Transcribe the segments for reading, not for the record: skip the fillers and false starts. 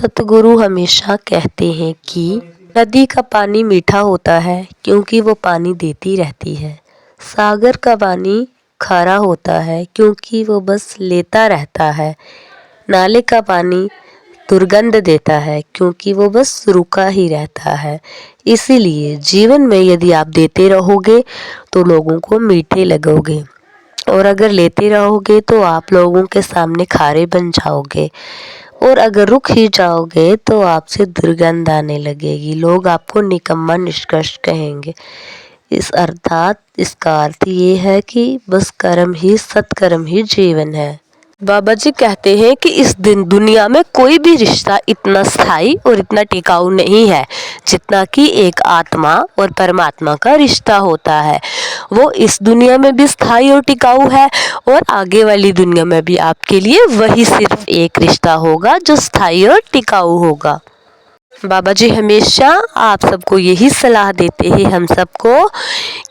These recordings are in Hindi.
सतगुरु हमेशा कहते हैं कि नदी का पानी मीठा होता है क्योंकि वो पानी देती रहती है। सागर का पानी खारा होता है क्योंकि वो बस लेता रहता है। नाले का पानी दुर्गंध देता है क्योंकि वो बस रुका ही रहता है। इसीलिए जीवन में यदि आप देते रहोगे तो लोगों को मीठे लगोगे, और अगर लेते रहोगे तो आप लोगों के सामने खारे बन जाओगे, और अगर रुक ही जाओगे तो आपसे दुर्गंध आने लगेगी। लोग आपको निकम्मा निष्कर्ष कहेंगे। इसका अर्थ ये है कि बस कर्म ही सत्कर्म ही जीवन है। बाबा जी कहते हैं कि इस दुनिया में कोई भी रिश्ता इतना स्थायी और इतना टिकाऊ नहीं है जितना कि एक आत्मा और परमात्मा का रिश्ता होता है। वो इस दुनिया में भी स्थायी और टिकाऊ है, और आगे वाली दुनिया में भी आपके लिए वही सिर्फ एक रिश्ता होगा जो स्थायी और टिकाऊ होगा। बाबा जी हमेशा आप सबको यही सलाह देते हैं हम सबको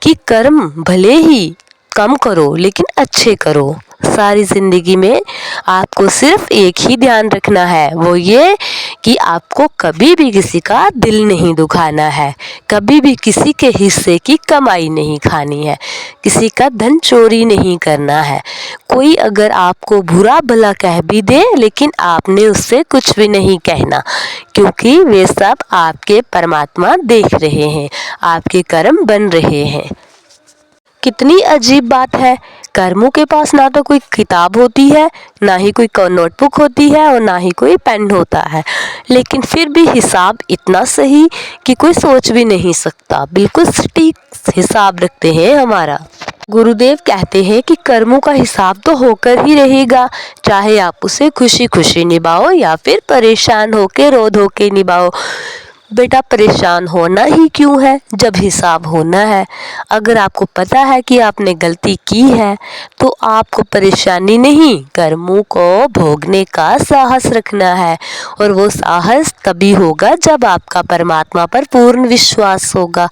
कि कर्म भले ही कम करो लेकिन अच्छे करो। सारी जिंदगी में आपको सिर्फ एक ही ध्यान रखना है, वो ये कि आपको कभी भी किसी का दिल नहीं दुखाना है, कभी भी किसी के हिस्से की कमाई नहीं खानी है, किसी का धन चोरी नहीं करना है। कोई अगर आपको बुरा भला कह भी दे लेकिन आपने उससे कुछ भी नहीं कहना, क्योंकि वे सब आपके परमात्मा देख रहे हैं, आपके कर्म बन रहे हैं। कितनी अजीब बात है, कर्मों के पास ना तो कोई किताब होती है, ना ही कोई नोटबुक होती है, और ना ही कोई पेन होता है, लेकिन फिर भी हिसाब इतना सही कि कोई सोच भी नहीं सकता। बिल्कुल सटीक हिसाब रखते हैं हमारा। गुरुदेव कहते हैं कि कर्मों का हिसाब तो होकर ही रहेगा, चाहे आप उसे खुशी खुशी निभाओ या फिर परेशान होके रो धो के निभाओ। बेटा परेशान होना ही क्यों है जब हिसाब होना है। अगर आपको पता है कि आपने गलती की है तो आपको परेशानी नहीं, कर्मों को भोगने का साहस रखना है, और वो साहस तभी होगा जब आपका परमात्मा पर पूर्ण विश्वास होगा।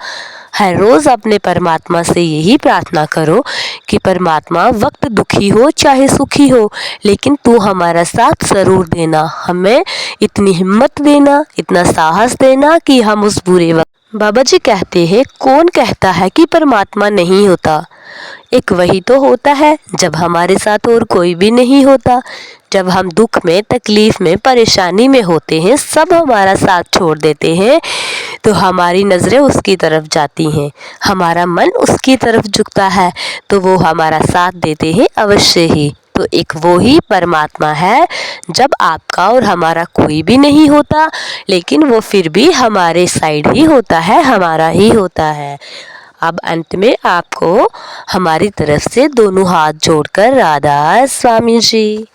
हर रोज़ अपने परमात्मा से यही प्रार्थना करो कि परमात्मा वक्त दुखी हो चाहे सुखी हो, लेकिन तू हमारा साथ ज़रूर देना, हमें इतनी हिम्मत देना, इतना साहस देना कि हम उस बुरे वक्त। बाबा जी कहते हैं कौन कहता है कि परमात्मा नहीं होता। एक वही तो होता है जब हमारे साथ और कोई भी नहीं होता। जब हम दुख में, तकलीफ में, परेशानी में होते हैं, सब हमारा साथ छोड़ देते हैं, तो हमारी नज़रें उसकी तरफ जाती हैं, हमारा मन उसकी तरफ झुकता है, तो वो हमारा साथ देते हैं अवश्य ही। तो एक वो ही परमात्मा है जब आपका और हमारा कोई भी नहीं होता, लेकिन वो फिर भी हमारे साइड ही होता है, हमारा ही होता है। अब अंत में आपको हमारी तरफ से दोनों हाथ जोड़कर राधा स्वामी जी।